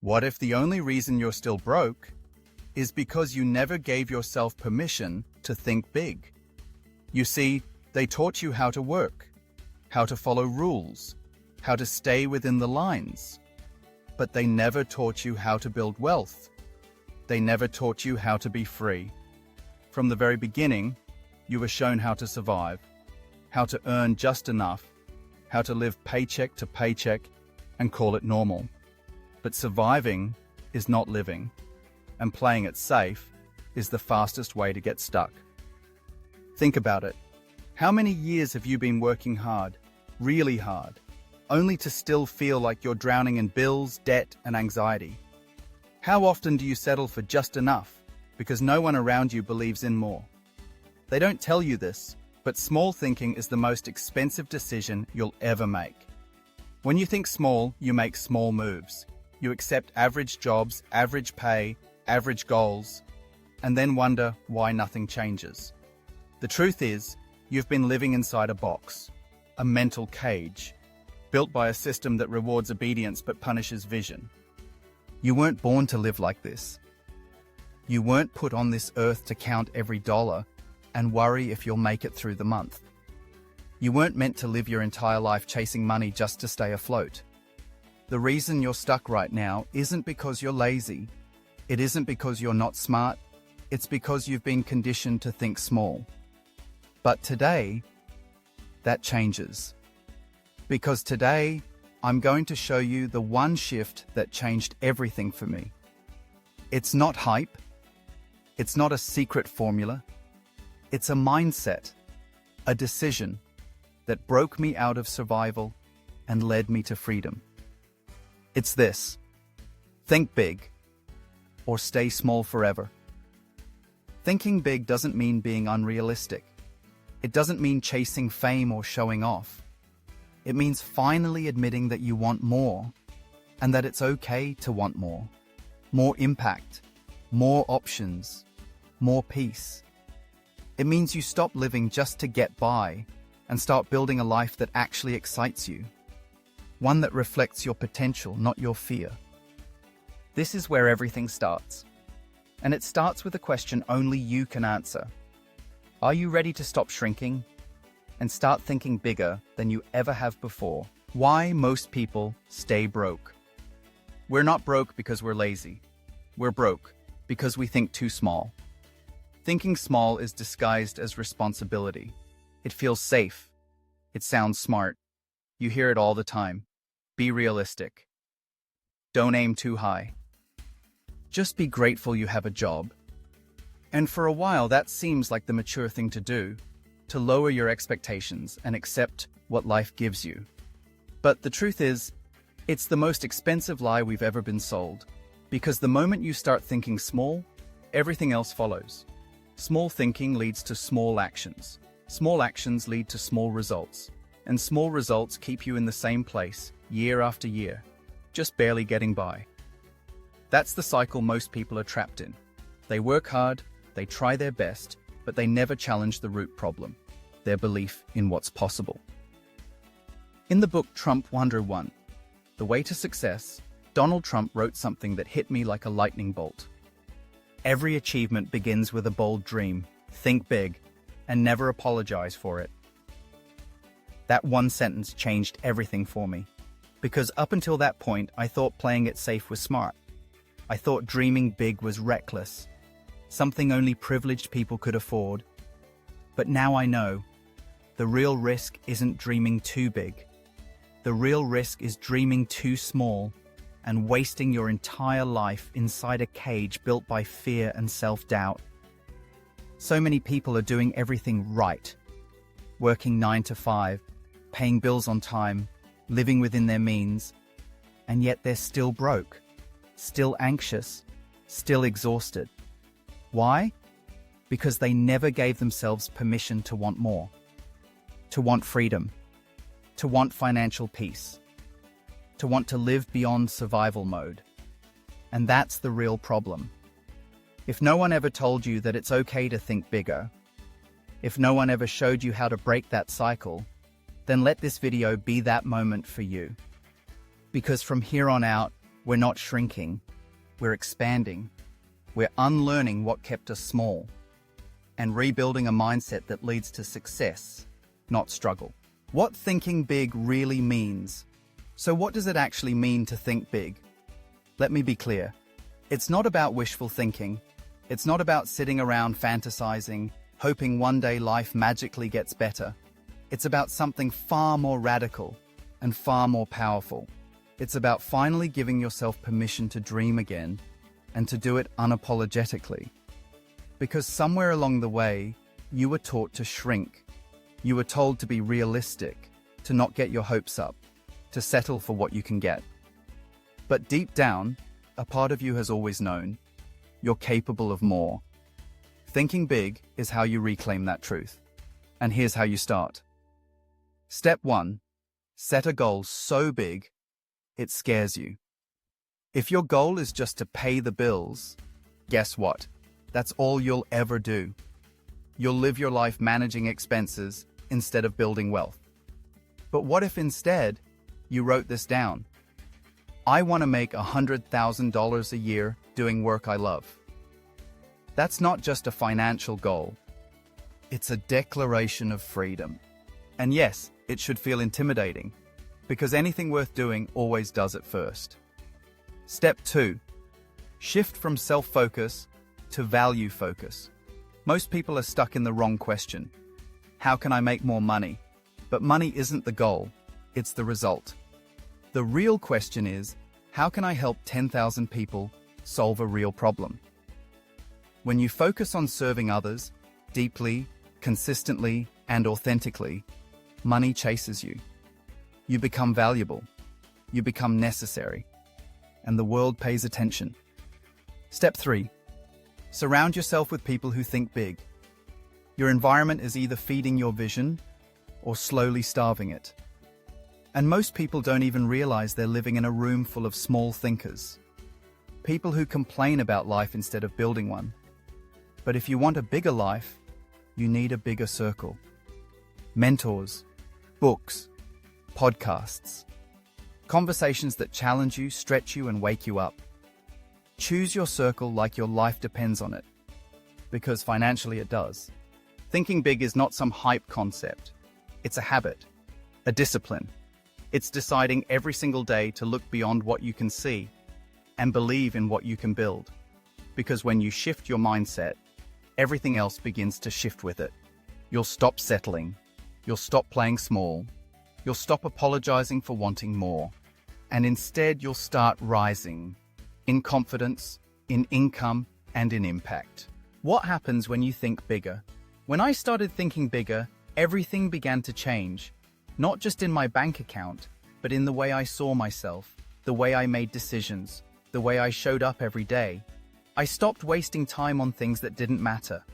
What if the only reason you're still broke is because you never gave yourself permission to think big? You see, they taught you how to work, how to follow rules, how to stay within the lines. But they never taught you how to build wealth. They never taught you how to be free. From the very beginning, you were shown how to survive, how to earn just enough, how to live paycheck to paycheck and call it normal. But surviving is not living, and playing it safe is the fastest way to get stuck. Think about it. How many years have you been working hard, really hard, only to still feel like you're drowning in bills, debt, and anxiety? How often do you settle for just enough because no one around you believes in more? They don't tell you this, but small thinking is the most expensive decision you'll ever make. When you think small, you make small moves. You accept average jobs, average pay, average goals, and then wonder why nothing changes. The truth is, you've been living inside a box, a mental cage, built by a system that rewards obedience but punishes vision. You weren't born to live like this. You weren't put on this earth to count every dollar and worry if you'll make it through the month. You weren't meant to live your entire life chasing money just to stay afloat. The reason you're stuck right now isn't because you're lazy. It isn't because you're not smart. It's because you've been conditioned to think small. But today, that changes. Because today, I'm going to show you the one shift that changed everything for me. It's not hype. It's not a secret formula. It's a mindset, a decision that broke me out of survival and led me to freedom. It's this: think big or stay small forever. Thinking big doesn't mean being unrealistic. It doesn't mean chasing fame or showing off. It means finally admitting that you want more and that it's okay to want more. More impact, more options, more peace. It means you stop living just to get by and start building a life that actually excites you. One that reflects your potential, not your fear. This is where everything starts. And it starts with a question only you can answer. Are you ready to stop shrinking and start thinking bigger than you ever have before? Why most people stay broke. We're not broke because we're lazy. We're broke because we think too small. Thinking small is disguised as responsibility. It feels safe. It sounds smart. You hear it all the time. Be realistic. Don't aim too high. Just be grateful you have a job. And for a while that seems like the mature thing to do, to lower your expectations and accept what life gives you. But the truth is, it's the most expensive lie we've ever been sold. Because the moment you start thinking small, everything else follows. Small thinking leads to small actions. Small actions lead to small results. And small results keep you in the same place, year after year, just barely getting by. That's the cycle most people are trapped in. They work hard, they try their best, but they never challenge the root problem, their belief in what's possible. In the book Trump 101, The Way to Success, Donald Trump wrote something that hit me like a lightning bolt. Every achievement begins with a bold dream. Think big, and never apologize for it. That one sentence changed everything for me. Because up until that point, I thought playing it safe was smart. I thought dreaming big was reckless, something only privileged people could afford. But now I know, the real risk isn't dreaming too big. The real risk is dreaming too small and wasting your entire life inside a cage built by fear and self-doubt. So many people are doing everything right, working 9 to 5, paying bills on time, living within their means, and yet they're still broke, still anxious, still exhausted. Why? Because they never gave themselves permission to want more, to want freedom, to want financial peace, to want to live beyond survival mode. And that's the real problem. If no one ever told you that it's okay to think bigger, if no one ever showed you how to break that cycle, then let this video be that moment for you. Because from here on out, We're not shrinking, we're expanding. We're unlearning what kept us small and rebuilding a mindset that leads to success, not struggle. What thinking big really means. So what does it actually mean to think big? Let me be clear. It's not about wishful thinking. It's not about sitting around fantasizing, hoping one day life magically gets better. It's about something far more radical and far more powerful. It's about finally giving yourself permission to dream again and to do it unapologetically. Because somewhere along the way, you were taught to shrink. You were told to be realistic, to not get your hopes up, to settle for what you can get. But deep down, a part of you has always known you're capable of more. Thinking big is how you reclaim that truth. And here's how you start. Step 1. Set a goal so big, it scares you. If your goal is just to pay the bills, guess what? That's all you'll ever do. You'll live your life managing expenses instead of building wealth. But what if instead you wrote this down? I want to make $100,000 a year doing work I love. That's not just a financial goal. It's a declaration of freedom. And yes, it should feel intimidating, because anything worth doing always does at first. Step 2. Shift from self-focus to value focus. Most people are stuck in the wrong question. How can I make more money? But money isn't the goal, it's the result. The real question is, how can I help 10,000 people solve a real problem? When you focus on serving others, deeply, consistently, and authentically, money chases you. You become valuable. You become necessary. And the world pays attention. Step 3. Surround yourself with people who think big. Your environment is either feeding your vision or slowly starving it. And most people don't even realize they're living in a room full of small thinkers. People who complain about life instead of building one. But if you want a bigger life, you need a bigger circle. Mentors, books, podcasts, conversations that challenge you, stretch you, and wake you up. Choose your circle like your life depends on it, because financially it does. Thinking big is not some hype concept. It's a habit, a discipline. It's deciding every single day to look beyond what you can see and believe in what you can build. Because when you shift your mindset, everything else begins to shift with it. You'll stop settling. You'll stop playing small. You'll stop apologizing for wanting more. And instead, you'll start rising in confidence, in income, and in impact. What happens when you think bigger? When I started thinking bigger, everything began to change. Not just in my bank account, but in the way I saw myself, the way I made decisions, the way I showed up every day. I stopped wasting time on things that didn't matter.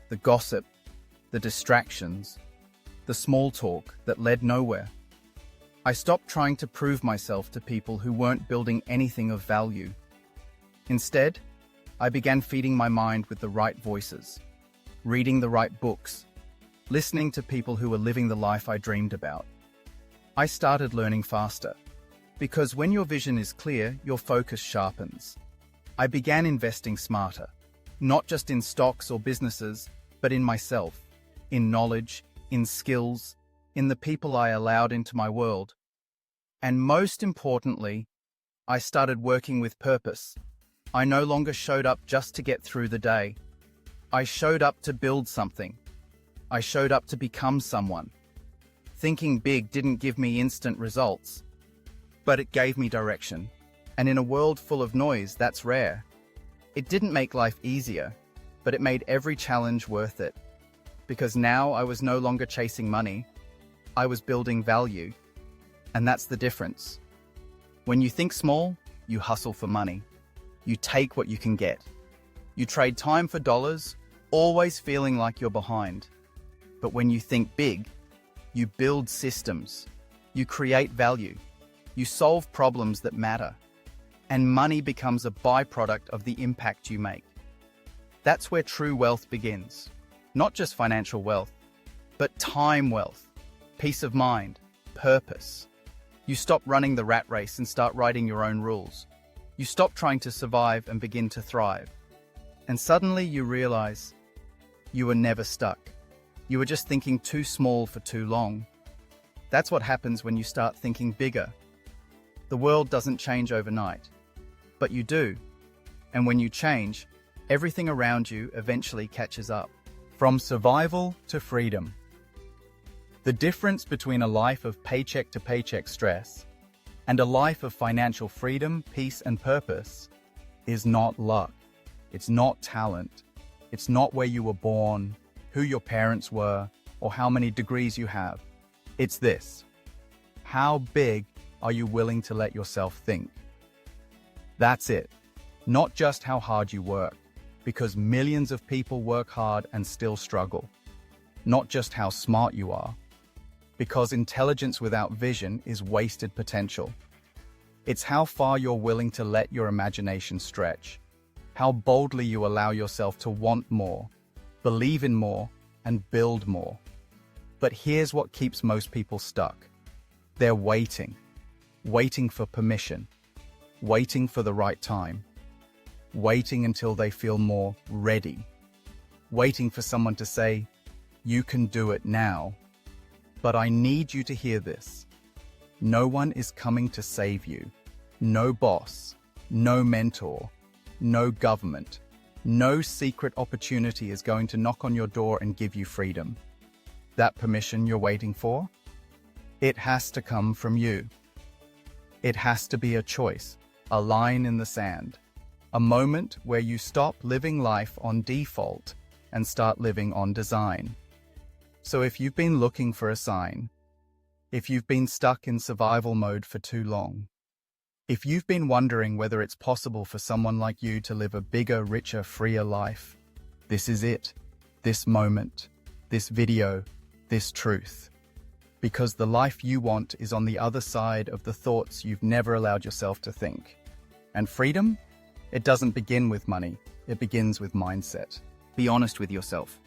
The gossip, the distractions, the small talk that led nowhere. I stopped trying to prove myself to people who weren't building anything of value. Instead, I began feeding my mind with the right voices, reading the right books, listening to people who were living the life I dreamed about. I started learning faster, because when your vision is clear, your focus sharpens. I began investing smarter, not just in stocks or businesses, but in myself, in knowledge, in skills, in the people I allowed into my world. And most importantly, I started working with purpose. I no longer showed up just to get through the day. I showed up to build something. I showed up to become someone. Thinking big didn't give me instant results, but it gave me direction. And in a world full of noise, that's rare. It didn't make life easier, but it made every challenge worth it. Because now I was no longer chasing money. I was building value. And that's the difference. When you think small, you hustle for money. You take what you can get. You trade time for dollars, always feeling like you're behind. But when you think big, you build systems. You create value. You solve problems that matter. And money becomes a byproduct of the impact you make. That's where true wealth begins. Not just financial wealth, but time wealth, peace of mind, purpose. You stop running the rat race and start writing your own rules. You stop trying to survive and begin to thrive. And suddenly you realize you were never stuck. You were just thinking too small for too long. That's what happens when you start thinking bigger. The world doesn't change overnight, but you do. And when you change, everything around you eventually catches up. From survival to freedom. The difference between a life of paycheck to paycheck stress and a life of financial freedom, peace, and purpose is not luck. It's not talent. It's not where you were born, who your parents were, or how many degrees you have. It's this. How big are you willing to let yourself think? That's it. Not just how hard you work, because millions of people work hard and still struggle. Not just how smart you are, because intelligence without vision is wasted potential. It's how far you're willing to let your imagination stretch, how boldly you allow yourself to want more, believe in more, and build more. But here's what keeps most people stuck. They're waiting for permission, waiting for the right time, waiting until they feel more ready, waiting for someone to say, "You can do it now." But I need you to hear this. No one is coming to save you. No boss, no mentor, no government, no secret opportunity is going to knock on your door and give you freedom. That permission you're waiting for? It has to come from you. It has to be a choice, a line in the sand, a moment where you stop living life on default and start living on design. So if you've been looking for a sign, if you've been stuck in survival mode for too long, if you've been wondering whether it's possible for someone like you to live a bigger, richer, freer life, this is it. This moment, this video, this truth. Because the life you want is on the other side of the thoughts you've never allowed yourself to think. And freedom? It doesn't begin with money. It begins with mindset. Be honest with yourself.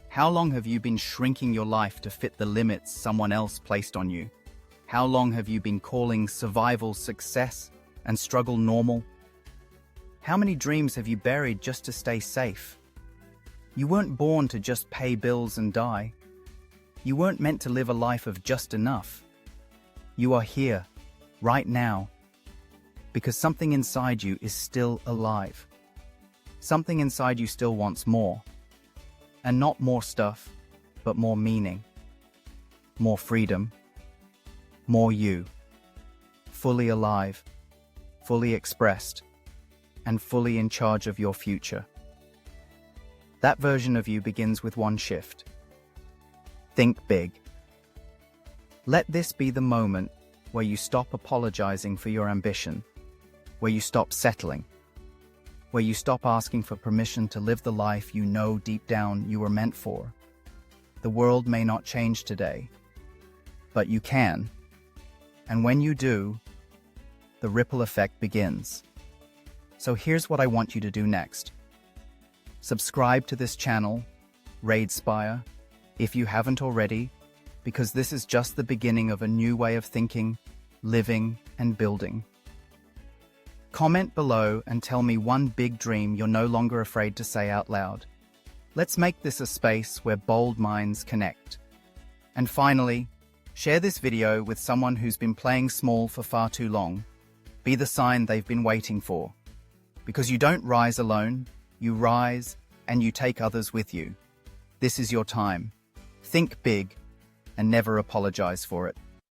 How long have you been shrinking your life to fit the limits someone else placed on you? How long have you been calling survival success and struggle normal? How many dreams have you buried just to stay safe? You weren't born to just pay bills and die. You weren't meant to live a life of just enough. You are here, right now, because something inside you is still alive. Something inside you still wants more. And not more stuff, but more meaning, more freedom, more you, fully alive, fully expressed, and fully in charge of your future. That version of you begins with one shift. Think big. Let this be the moment where you stop apologizing for your ambition, where you stop settling, where you stop asking for permission to live the life you know deep down you were meant for. The world may not change today, but you can. And when you do, the ripple effect begins. So here's what I want you to do next. Subscribe to this channel, Raidspire, if you haven't already, because this is just the beginning of a new way of thinking, living, and building. Comment below and tell me one big dream you're no longer afraid to say out loud. Let's make this a space where bold minds connect. And finally, share this video with someone who's been playing small for far too long. Be the sign they've been waiting for. Because you don't rise alone, you rise and you take others with you. This is your time. Think big and never apologize for it.